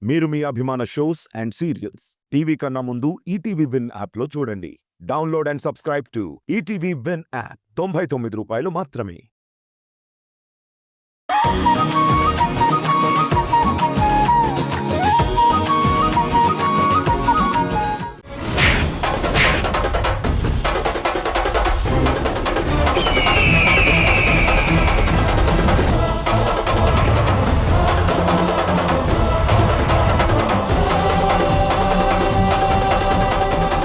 మీరు మీ అభిమాన shows and serials TV కన్నా ముందు ఈటీవీ విన్ యాప్లో చూడండి. Download and subscribe to ETV win app. 99 రూపాయలు మాత్రమే.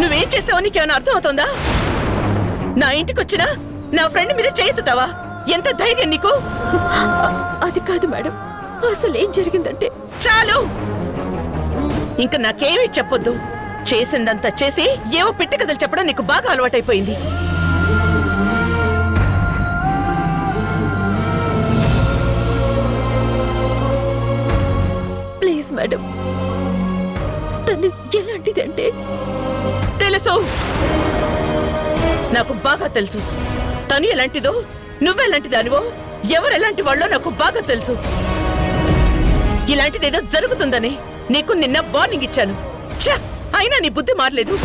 నువ్వేం చేసావో నీకేమైనా అర్థం అవుతుందా? నా ఇంటికొచ్చినా నా ఫ్రెండ్ మీద చేయెత్తుతావా? ఎంత ధైర్యం నీకు? అది కాదు మేడం, అసలు ఏం జరిగిందంటే. చాలు, ఇంకా నాకేమీ చెప్పొద్దు. చేసిందంతా చేసి ఏవో పిట్టి కథలు చెప్పడం నీకు బాగా అలవాటైపోయింది. ప్లీజ్ మేడం, తను ఎలాంటిదంటే. తెలుసు, నాకు బాగా తెలుసు. తను ఎలాంటిదో, నువ్వెలాంటిదానివో, ఎవరెలాంటి వాళ్ళో నాకు బాగా తెలుసు. ఇలాంటిదేదో జరుగుతుందని నీకు నిన్న వార్నింగ్ ఇచ్చాను. ఛ! అయినా నీ బుద్ధి మారలేదు.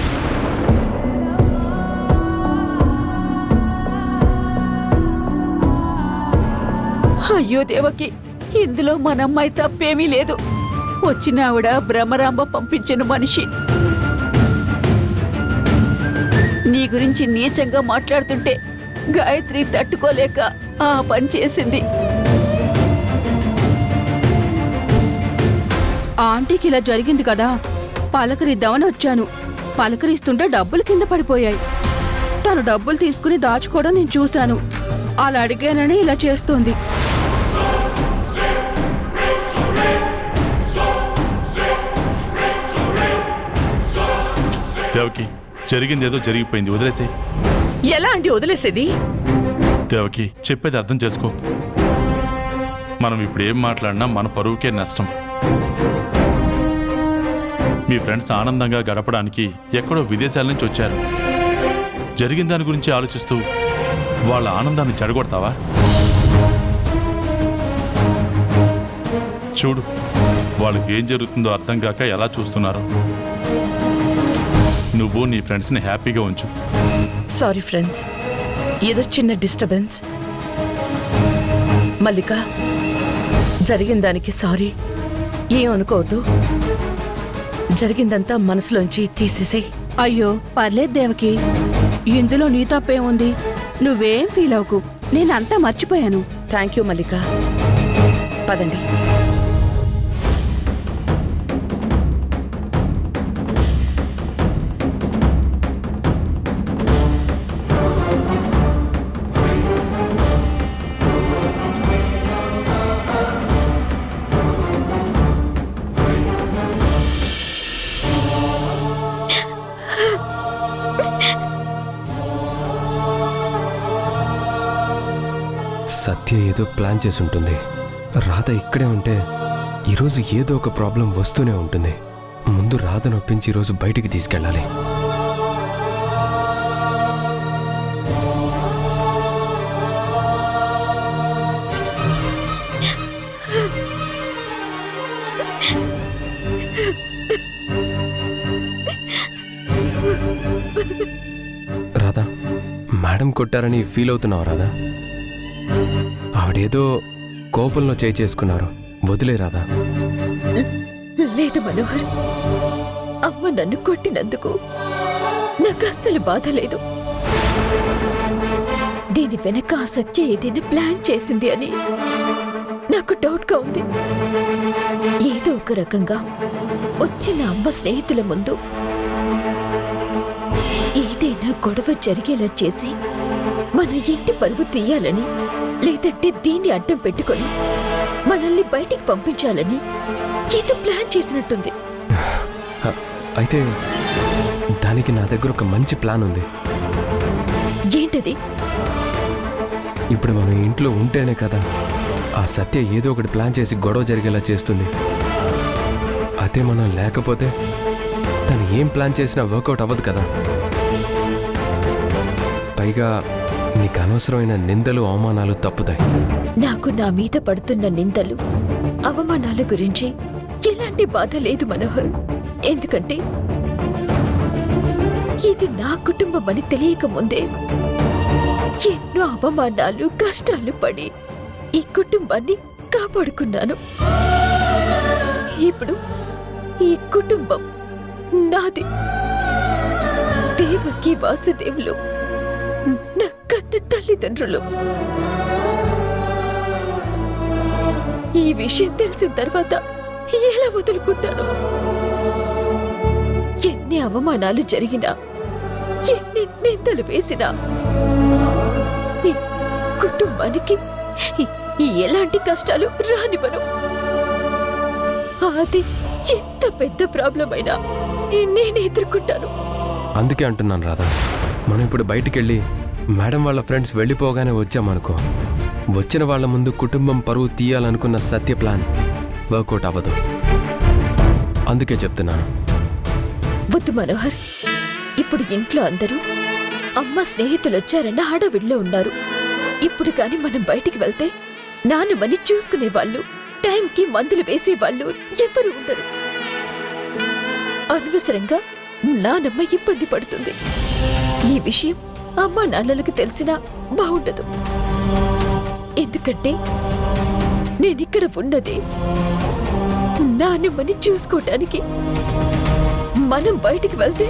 అయ్యో దేవకి, ఇందులో మనమ్మాయి తప్పేమీ లేదు. వచ్చిన ఆవిడ బ్రహ్మరాంబ పంపించిన మనిషి. నీ గురించి నీచంగా మాట్లాడుతుంటే గాయత్రి తట్టుకోలేక ఆ పని చేసింది. ఆంటీకి ఇలా జరిగింది కదా, పలకరిద్దామని వచ్చాను. పలకరిస్తుంటే డబ్బులు కింద పడిపోయాయి. తను డబ్బులు తీసుకుని దాచుకోవడం నేను చూశాను. అలా అడిగానని ఇలా చేస్తోంది. దేవకి, జరిగిందేదో జరిగిపోయింది, వదిలేసే. ఎలా అండి వదిలేసేది? దేవకి, చెప్పేది అర్థం చేసుకో. మనం ఇప్పుడు ఏం మాట్లాడినా మన పరువుకే నష్టం. మీ ఫ్రెండ్స్ ఆనందంగా గడపడానికి ఎక్కడో విదేశాల నుంచి వచ్చారు. జరిగిన దాని గురించి ఆలోచిస్తూ వాళ్ళ ఆనందాన్ని చెడగొడతావా? చూడు, వాళ్ళకి ఏం జరుగుతుందో అర్థం కాక ఎలా చూస్తున్నారు. నువ్వు నీ ఫ్రెండ్స్ని హ్యాపీగా ఉంచు. సారీ ఫ్రెండ్స్, ఏదో చిన్న డిస్టర్బెన్స్. మల్లిక, జరిగిన దానికి సారీ. ఏం అనుకోవద్దు. జరిగిందంతా మనసులోంచి తీసేసే. అయ్యో పర్లేదు దేవకి, ఇందులో నీ తప్పేముంది? నువ్వేం ఫీల్ అవ్వకు, నేనంతా మర్చిపోయాను. థ్యాంక్ యూ మల్లిక. పదండి. సత్య ఏదో ప్లాన్ చేసి ఉంటుంది. రాధ ఇక్కడే ఉంటే ఈరోజు ఏదో ఒక ప్రాబ్లం వస్తూనే ఉంటుంది. ముందు రాధను ఒప్పించి ఈరోజు బయటికి తీసుకెళ్ళాలి. రాధా, మేడం కొట్టారని ఫీల్ అవుతున్నావు రాధా? ఆవిడేదో కోపంలో చేసుకున్నారు, వదిలే రాధా. లేదు మనోహర్, అమ్మ నన్ను కొట్టినందుకు నాకు అస్సలు బాధ లేదు. దీని వెనక ఆ సత్య ఏదైనా ప్లాన్ చేసింది అని నాకు డౌట్గా ఉంది. ఏదో ఒక రకంగా వచ్చిన అమ్మ స్నేహితుల ముందు ఏదైనా గొడవ జరిగేలా చేసి మన ఇంటి పరువు తీయాలని, లేదంటే దీన్ని అడ్డం పెట్టుకొని మనల్ని బయటికి పంపించాలని ఏదో ప్లాన్ చేసినట్టుంది. అయితే దానికి నా దగ్గర ఒక మంచి ప్లాన్ ఉంది. ఏంటది? ఇప్పుడు మనం ఇంట్లో ఉంటేనే కదా ఆ సత్య ఏదో ఒకటి ప్లాన్ చేసి గొడవ జరిగేలా చేస్తుంది. అదే మనం లేకపోతే తను ఏం ప్లాన్ చేసినా వర్కౌట్ అవ్వదు కదా. పైగా నీకు అనవసరమైన నిందలు అవమానాలు తప్పుతాయి. నాకు నా మీద పడుతున్న నిందలు అవమానాల గురించి ఎలాంటి ఎలాంటి బాధ లేదు మనోహర్. ఎందుకంటే ఇది నా కుటుంబం అని తెలియక ముందే ఎన్నో అవమానాలు కష్టాలు పడి ఈ కుటుంబాన్ని కాపాడుకున్నాను. ఇప్పుడు ఈ కుటుంబం నాది. దేవకి వాసుదేవులు నా కన్న తల్లిదండ్రులు. ఈ విషయం తెలిసిన తర్వాత ఎలా వదులుకుంటాను? ఎన్ని అవమానాలు జరిగినా, ఎన్ని నిందలు వేసినా ఈ కుటుంబానికి ఎలాంటి కష్టాలు రానివ్వను. అది ఎంత పెద్ద ప్రాబ్లం అయినా నేను ఎదుర్కొంటాను. అందుకే అంటున్నాను రాధా, మనం ఇప్పుడు బయటికెళ్ళి మేడం వాళ్ళ ఫ్రెండ్స్ వెళ్ళిపోగానే వచ్చామనుకో, వచ్చిన వాళ్ళ ముందు కుటుంబం పరువు తీయాలనుకున్న సత్య ప్లాన్ వర్కౌట్ అవ్వదు. అందుకే చెప్తున్నాను. వద్దు మనోహర్. ఇప్పుడు ఇంట్లో అందరూ అమ్మ స్నేహితులు వచ్చారన్న హడావిడిలో ఉన్నారు. ఇప్పుడు కాని మనం బయటికి వెళ్తే నాన్నమ్మని చూసుకునేవాళ్ళు, టైంకి మందులు వేసేవాళ్ళు ఎవరు ఉండరు. అనవసరంగా నానమ్మ ఇబ్బంది పడుతుంది. ఈ విషయం అమ్మా నాన్నలకు తెలిసినా బాగుండదు. ఎందుకంటే నేనిక్కడ ఉన్నది నానమ్మని చూసుకోవటానికి. మనం బయటికి వెళ్తే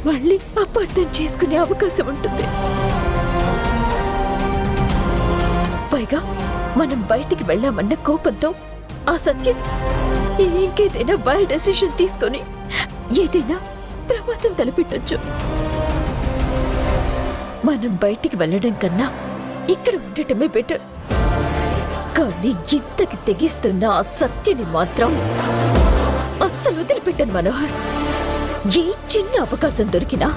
మళ్ళీ అపార్థం చేసుకునే అవకాశం ఉంటుంది. పైగా మనం బయటికి వెళ్ళామన్న కోపంతో ఆ సత్యం ఇంకేదైనా వైల్డ్ డెసిషన్ తీసుకొని ఏదైనా ప్రమాదం తలపెట్టొచ్చు. మనం బయటికి వెళ్ళడం కన్నా ఇక్కడ ఉండటమే బెటర్. కానీ ఇంతకి తెగిస్తున్న ఆ సత్యని మాత్రం అస్సలు వదిలిపెట్టను మనోహర్. ఏ చిన్న అవకాశం దొరికినా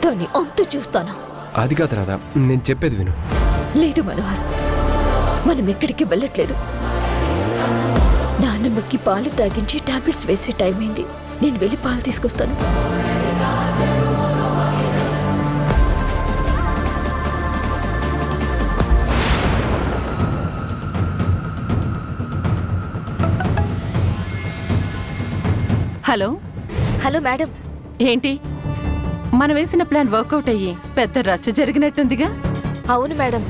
దాన్ని అంతు చూస్తాను. అది కాదు రాధా, నేను చెప్పేది విను. లేదు మనోహర్, మనం ఎక్కడికి వెళ్ళట్లేదు. నాన్నమ్మకి పాలు తాగించి టాబ్లెట్స్ వేసే టైం అయింది. నేను వెళ్ళి పాలు తీసుకొస్తాను. Hello hello madam. ఏంటి, మనం వేసిన ప్లాన్ వర్కౌట్ అయ్యి పెద్ద రచ్చ జరిగినట్టుందిగా? అవును మేడం,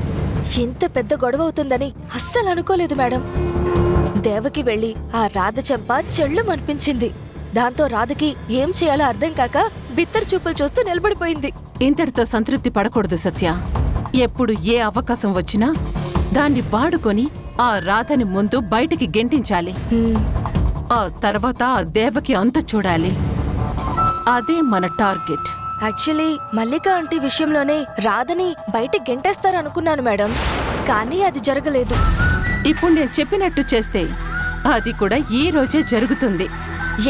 ఇంత పెద్ద గొడవ అవుతుందని అస్సలు అనుకోలేదు మేడం. దేవకి వెళ్ళి ఆ రాధ చెంప చెల్లం అనిపించింది. దాంతో రాధకి ఏం చేయాలో అర్థం కాక బిత్తర్ చూపులు చూస్తూ నిలబడిపోయింది. ఇంతటితో సంతృప్తి పడకూడదు సత్య. ఎప్పుడు ఏ అవకాశం వచ్చినా దాన్ని వాడుకొని ఆ రాధని ముందు బయటికి గెంటించాలి. ఆ తర్వాత ఆ దేవకి అంత చూడాలి. అదే మన టార్గెట్. యాక్చువల్లీ మల్లిక ఆంటీ విషయంలోనే రాధని బయటికి గెంటేస్తారనుకున్నాను మేడం, కానీ అది జరగలేదు. ఇప్పుడు నేను చెప్పినట్టు చేస్తే అది కూడా ఈ రోజే జరుగుతుంది.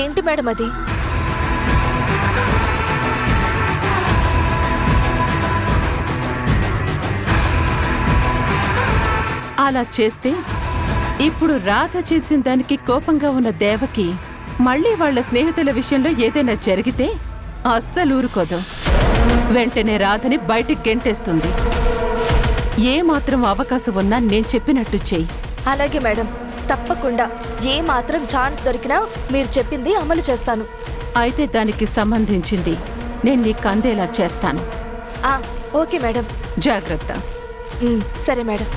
ఏంటి మేడం అది? అలా చేస్తే ఇప్పుడు రాధ చేసిన దానికి కోపంగా ఉన్న దేవకి మళ్ళీ వాళ్ళ స్నేహితుల విషయంలో ఏదైనా జరిగితే అస్సలు ఊరుకోదు. వెంటనే రాధని బయటికి గెంటేస్తుంది. ఏ మాత్రం అవకాశం ఉన్నా నేను చెప్పినట్టు చెయ్యి. అలాగే మేడం, తప్పకుండా ఏ మాత్రం ఛాన్స్ దొరికినా మీరు చెప్పింది అమలు చేస్తాను. అయితే దానికి సంబంధించింది నేను నీకు అందేలా చేస్తాను. Okay madam. జాగ్రత్త. సరే మేడం.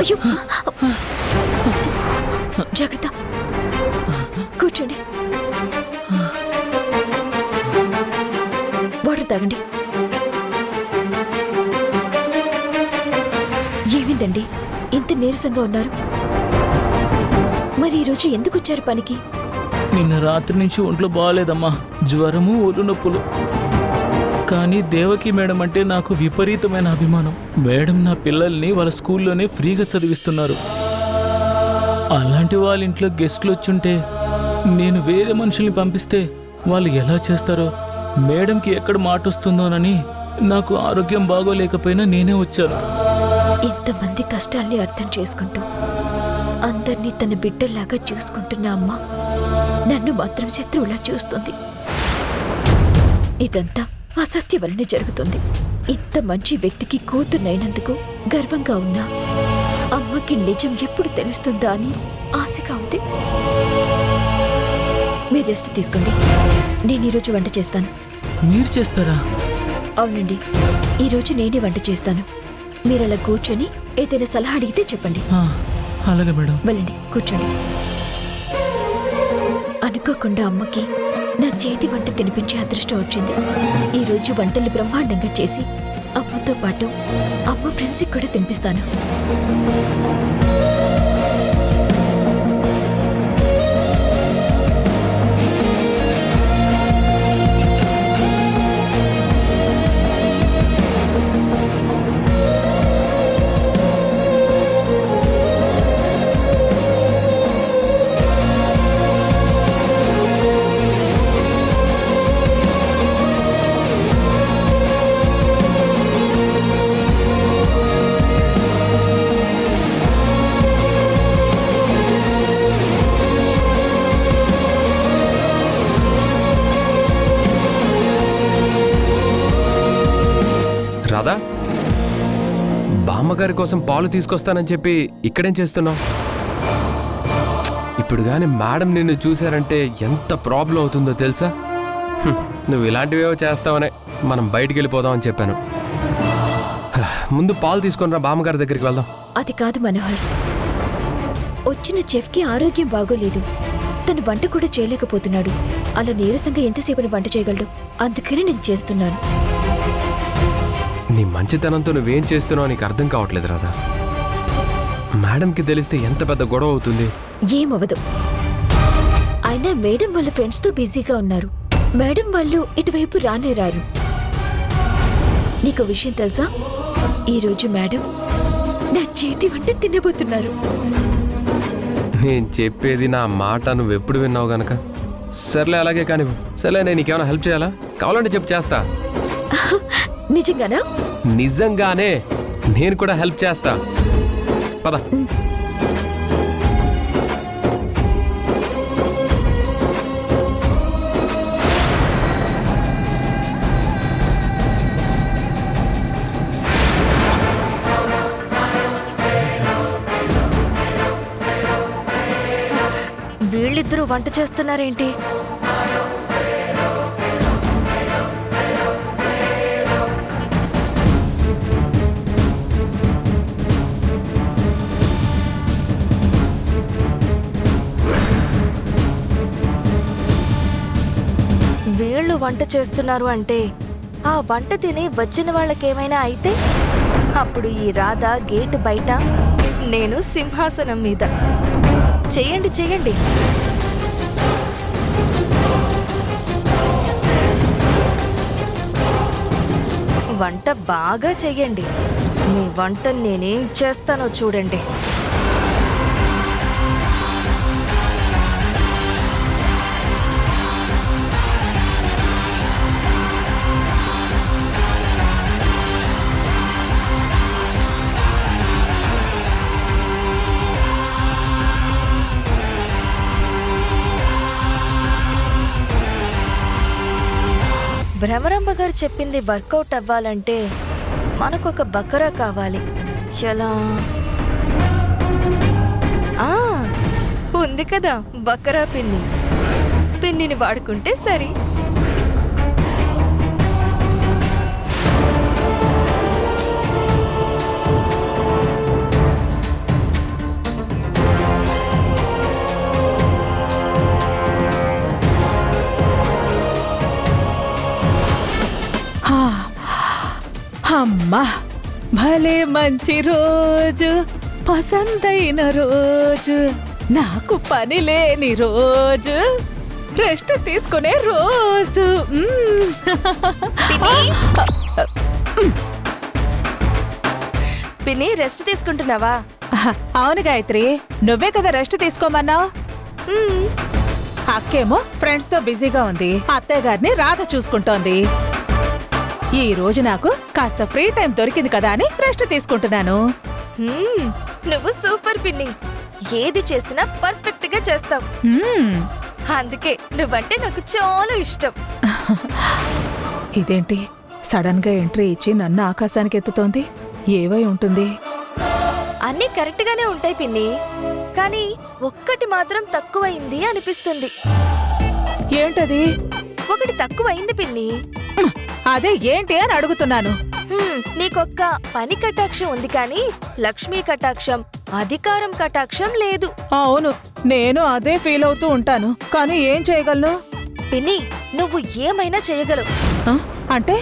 అయ్యో, జాగ్రత్త. కూర్చోండి. వాటర్ తాగండి. ఏమిందండి ఇంత నీరసంగా ఉన్నారు? మరి ఈరోజు ఎందుకు వచ్చారు పనికి? నిన్న రాత్రి నుంచి ఒంట్లో బాగాలేదమ్మా, జ్వరము ఒళ్ళు నొప్పులు. కానీ దేవకి మేడం అంటే నాకు విపరీతమైన అభిమానం. మేడం నా పిల్లల్ని వాళ్ళ స్కూల్లోనే ఫ్రీగా చదివిస్తున్నారు. అలాంటి వాళ్ళ ఇంట్లో గెస్ట్లు వచ్చుంటే నేను వేరే మనుషుల్ని పంపిస్తే వాళ్ళు ఎలా చేస్తారో, మేడంకి ఎక్కడ మాట వస్తుందోనని నాకు ఆరోగ్యం బాగోలేకపోయినా నేనే వచ్చాను. ఇంతమంది కష్టాల్ని అర్థం చేసుకుంటూ అందర్నీ తన బిడ్డల్లాగా చూసుకుంటున్న అమ్మ నన్ను మాత్రం శత్రువులా చూస్తుంది. ఇదంతా అసత్య వలన జరుగుతుంది. ఇంత మంచి వ్యక్తికి కూతుర్నైనందుకు గర్వంగా ఉన్నా అమ్మకి నిజం ఎప్పుడు తెలుస్తుందా అని ఆశగా ఉంది. మీరు రెస్ట్ తీసుకోండి, నేను ఈరోజు వంట చేస్తాను. మీరు చేస్తారా? అవునండి, ఈరోజు నేనే వంట చేస్తాను. మీరు అలా కూర్చొని ఏదైనా సలహా అడిగితే చెప్పండి. అలాగే మేడం. వెళ్ళండి, కూర్చోండి. అనుకోకుండా అమ్మకి నా చేతి వంట తినిపించే అదృష్టం వచ్చింది. ఈరోజు వంటలు బ్రహ్మాండంగా చేసి అమ్మతో పాటు అమ్మ ఫ్రెండ్స్కి కూడా తినిపిస్తాను. రాధా, బామ్మగారి కోసం పాలు తీసుకొస్తానని చెప్పి ఇక్కడేం చేస్తున్నావు? ఇప్పుడు కానీ మేడం నిన్ను చూశారంటే ఎంత ప్రాబ్లం అవుతుందో తెలుసా? నువ్వు ఇలాంటివేవో చేస్తావనే మనం బయటికి వెళ్ళిపోదామని చెప్పాను. ముందు పాలు తీసుకొని రా, బామ్మగారి దగ్గరికి వెళ్దాం. అది కాదు మనోహర్, వచ్చిన చెఫ్కి ఆరోగ్యం బాగోలేదు. తను వంట కూడా చేయలేకపోతున్నాడు. అలా నీరసంగా ఎంతసేపు వంట చేయగలడు? అందుకని నేను చేస్తున్నాను. నీ మంచితనంతో నువ్వేం చేస్తున్నావు నీకు అర్థం కావట్లేదు రాధా. మేడంకి తెలిస్తే ఎంత పెద్ద గొడవ అవుతుంది. ఏమవదు. అయినా మేడం వాళ్ళ ఫ్రెండ్స్తో బిజీగా ఉన్నారు. మేడం వాళ్ళు ఇటువైపు రానే రారు. నీకు విషయం తెలుసా? ఈరోజు మేడం నా చేతి వంట తినబోతున్నారు. నేను చెప్పేది నా మాట నువ్వెప్పుడు విన్నావు గనక సర్లే, అలాగే కానీ. సర్లే, నేను నీకేమైనా హెల్ప్ చేయాలా? కావాలంటే చెప్పు, చేస్తా. నిజంగానా? నిజంగానే, నేను కూడా హెల్ప్ చేస్తా. పద. వీళ్ళిద్దరూ వంట చేస్తున్నారేంటి? వీళ్ళు వంట చేస్తున్నారు అంటే ఆ వంట తిని వచ్చిన వాళ్ళకేమైనా అయితే అప్పుడు ఈ రాధ గేటు బయట, నేను సింహాసనం మీద. చెయ్యండి చెయ్యండి. వంట బాగా చెయ్యండి. మీ వంట నేనేం చేస్తానో చూడండి. భ్రమరాంబ గారు చెప్పింది వర్కౌట్ అవ్వాలంటే మనకొక బకరా కావాలి. ఎలా? ఉంది కదా బకరా పిన్ని. పిన్నిని వాడుకుంటే సరి. అమ్మా, భలే మంచి రోజు, పసందైన రోజు, నాకు పని లేని రోజు, రెస్ట్ తీసుకునే రోజు. పిన్ని, రెస్ట్ తీసుకుంటున్నావా? అవును గాయత్రి, నువ్వే కదా రెస్ట్ తీసుకోమన్నావు. అక్కేమో ఫ్రెండ్స్ తో బిజీగా ఉంది, అత్తయ్య గారిని రాధ చూసుకుంటోంది. ఈ రోజు నాకు కాస్త ఫ్రీ టైం దొరికింది కదా అని రెస్ట్ తీసుకుంటున్నాను. నువ్వు సూపర్ పిన్ని, ఏది చేసినా పర్ఫెక్ట్ గా చేస్తావు. మ్మ్. అందుకే నువ్వంటే నాకు చాలా ఇష్టం. ఇదేంటి సడన్ గా ఎంట్రీ ఇచ్చి నన్ను ఆకాశానికి ఎత్తుతోంది? ఏవై ఉంటుంది? అన్నీ కరెక్ట్ గానే ఉంటాయి పిన్ని, కానీ ఒక్కటి మాత్రం తక్కువైంది అనిపిస్తుంది. ఏంటది? ఒకటి తక్కువైంది పిన్ని. అదే ఏంటి అని అడుగుతున్నాను. నీకొక్క పని కటాక్షం ఉంది కానీ లక్ష్మీ కటాక్షం, అధికారం కటాక్షం లేదు. అవును, నేను అదే ఫీల్ అవుతూ ఉంటాను, కానీ ఏం చేయగలను? పిన్ని, నువ్వు ఏమైనా చేయగలవు. ఆ, అంటే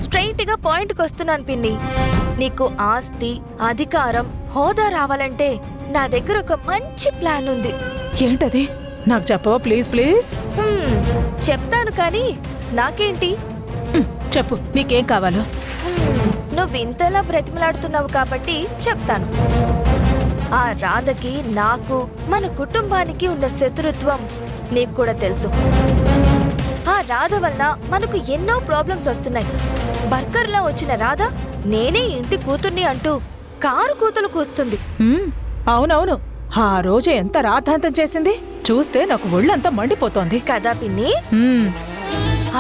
స్ట్రైట్ గా పాయింట్కి వస్తున్నాను పిన్ని. నీకు ఆస్తి, అధికారం, హోదా రావాలంటే నా దగ్గర ఒక మంచి ప్లాన్ ఉంది. ఏంటది? నాకు చెప్పవా ప్లీజ్ ప్లీజ్? చెప్తాను కానీ నాకేంటి? చెప్పు, నీకేం కావాలో? నువ్వు ఇంతలా బ్రతిమలాడుతున్నావు కాబట్టి చెప్తాను. ఆ రాధకి, నాకు, మన కుటుంబానికి ఉన్న శత్రుత్వం నీకు కూడా తెలుసు. ఆ రాధ వల్ల మనకు ఎన్నో ప్రాబ్లమ్స్ వస్తున్నాయి. బర్కర్లా వచ్చిన రాధ నేనే ఇంటి కూతుర్ని అంటూ కారు కూతులు కూస్తుంది. అవునవును, ఆ రోజు ఎంత రాద్ధాంతం చేసింది చూస్తే నాకు ఒళ్ళంతా మండిపోతోంది కదా పిన్ని.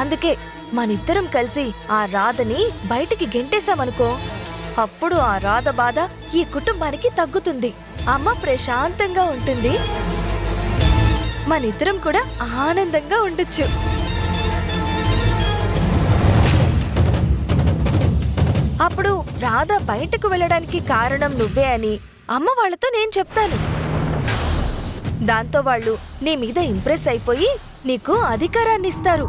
అందుకే మనిద్దరం కలిసి ఆ రాధని బయటికి గెంటేశామనుకో, అప్పుడు ఆ రాధ బాధ ఈ కుటుంబానికి తగ్గుతుంది. అమ్మ ప్రశాంతంగా ఉంటుంది, మనిద్దరం కూడా ఆనందంగా ఉండొచ్చు. అప్పుడు రాధ బయటకు వెళ్ళడానికి కారణం నువ్వే అని అమ్మ వాళ్ళతో నేను చెప్తాను. దాంతో వాళ్ళు నీ మీద ఇంప్రెస్ అయిపోయి నీకు అధికారాన్ని ఇస్తారు.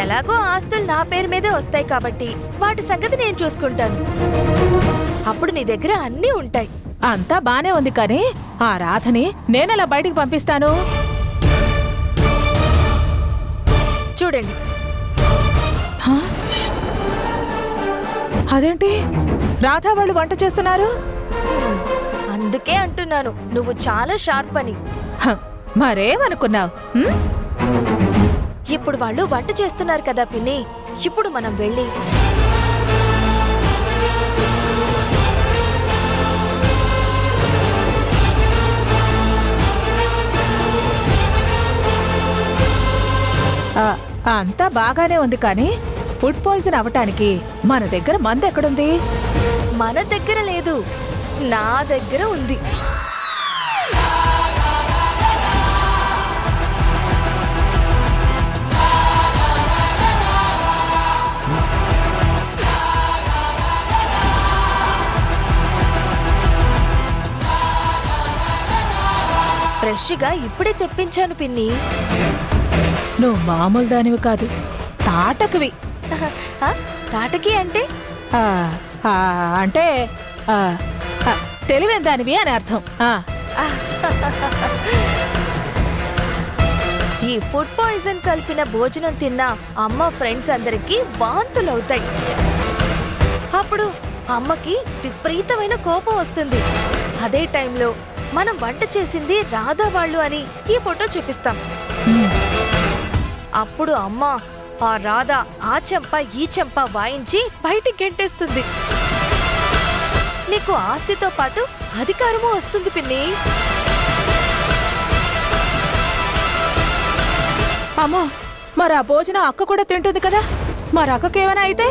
ఎలాగో ఆస్తులు నా పేరు మీదే వస్తాయి కాబట్టి వాటి సంగతి నేను చూసుకుంటాను. అప్పుడు నీ దగ్గర అన్నీ ఉంటాయి. అంతా బానే ఉంది, కానీ ఆ రాధని నేనెలా బయటికి పంపిస్తాను? చూడండి. అదేంటి, రాధా వాళ్ళు వంట చేస్తున్నారు? అందుకే అంటున్నాను నువ్వు చాలా షార్ప్ అని. మరేమనుకున్నావు? ఇప్పుడు వాళ్ళు వంట చేస్తున్నారు కదా పిన్ని, ఇప్పుడు మనం వెళ్ళి అంతా బాగానే ఉంది, కానీ ఫుడ్ పాయిజన్ అవటానికి మన దగ్గర మందు ఎక్కడుంది? మన దగ్గర లేదు, నా దగ్గర ఉంది. ఫ్రెష్గా ఇప్పుడే తెప్పించాను పిన్ని. నువ్వు మామూలు దానివి కాదు, తాటకివి. తాటకి అంటే అంటే తెలివైన దానివి అని అర్థం. ఈ ఫుడ్ పాయిజన్ కలిపిన భోజనం తిన్న అమ్మ ఫ్రెండ్స్ అందరికీ వాంతులవుతాయి. అప్పుడు అమ్మకి విపరీతమైన కోపం వస్తుంది. అదే టైంలో మనం వంట చేసింది రాధా వాళ్ళు అని ఈ ఫోటో చూపిస్తాం. అప్పుడు అమ్మ ఆ రాధ ఆ చెంప ఈ చెంప వాయించి బయటికి గెంటేస్తుంది. నీకు ఆస్తితో పాటు అధికారము వస్తుంది పిన్ని. అమ్మా, మరి ఆ భోజనం అక్క కూడా తింటుంది కదా, మరి అక్కకేమైనా అయితే?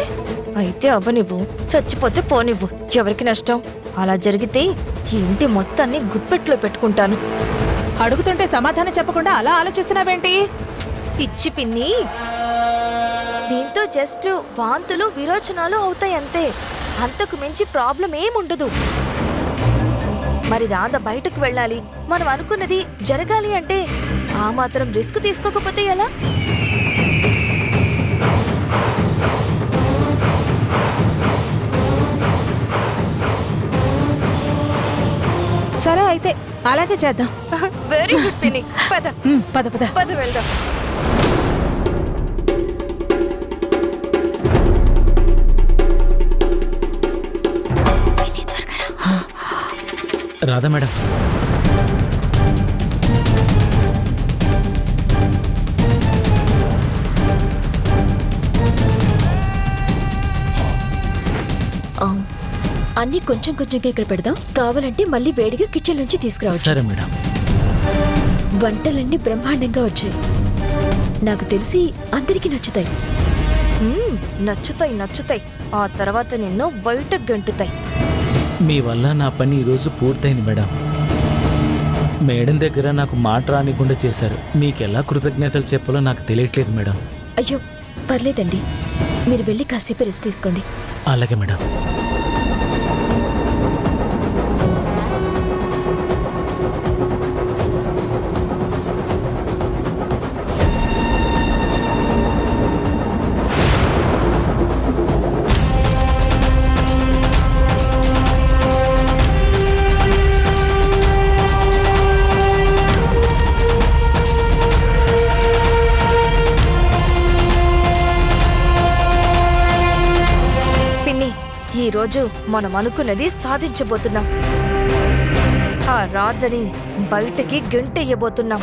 అయితే అవ్వనివ్వు, చచ్చిపోతే పోనివ్వు, ఎవరికి నష్టం? అలా జరిగితే ఈ ఇంటి మొత్తాన్ని గుప్పెట్లో పెట్టుకుంటాను. అడుగుతుంటే సమాధానం చెప్పకుండా అలా ఆలోచిస్తున్నావేంటి? పిచ్చి పిన్ని, దీంతో జస్ట్ వాంతులు విరోచనాలు అవుతాయి అంతే, అంతకు మించి ప్రాబ్లం ఏముండదు. మరి రాధ బయటకు వెళ్ళాలి, మనం అనుకున్నది జరగాలి అంటే ఆ మాత్రం రిస్క్ తీసుకోకపోతే ఎలా? సరే అయితే అలాగే చేద్దాం. వెరీ గుడ్ పిన్ని, పద పద పద పద వెళ్దాం. రాధా మేడం, ఆ, అన్నీ కొంచెం కొంచెంగా ఇక్కడ పెడదాం. కావాలంటే మళ్ళీ వేడిగా కిచెన్ నుంచి తీసుకురావచ్చు. సరే మేడం. వంటలన్నీ బ్రహ్మాండంగా వచ్చాయి. నాకు తెలిసి అందరికీ నచ్చుతాయి. నచ్చుతాయి నచ్చుతాయి. ఆ తర్వాత నిన్ను బయటకు గంటుతాయి. మీ వల్ల నా పని ఈరోజు పూర్తయింది మేడం. మేడం దగ్గర నాకు మాట రానికుండా చేశారు. మీకెలా కృతజ్ఞతలు చెప్పాలో నాకు తెలియట్లేదు మేడం. అయ్యో పర్లేదండి, మీరు వెళ్ళి కాసేపు రెస్ట్ తీసుకోండి. అలాగే మేడం. ఈ రోజు మనం అనుకున్నది సాధించబోతున్నాం. ఆ రాధని బయటకి గెంటెయ్యబోతున్నాం.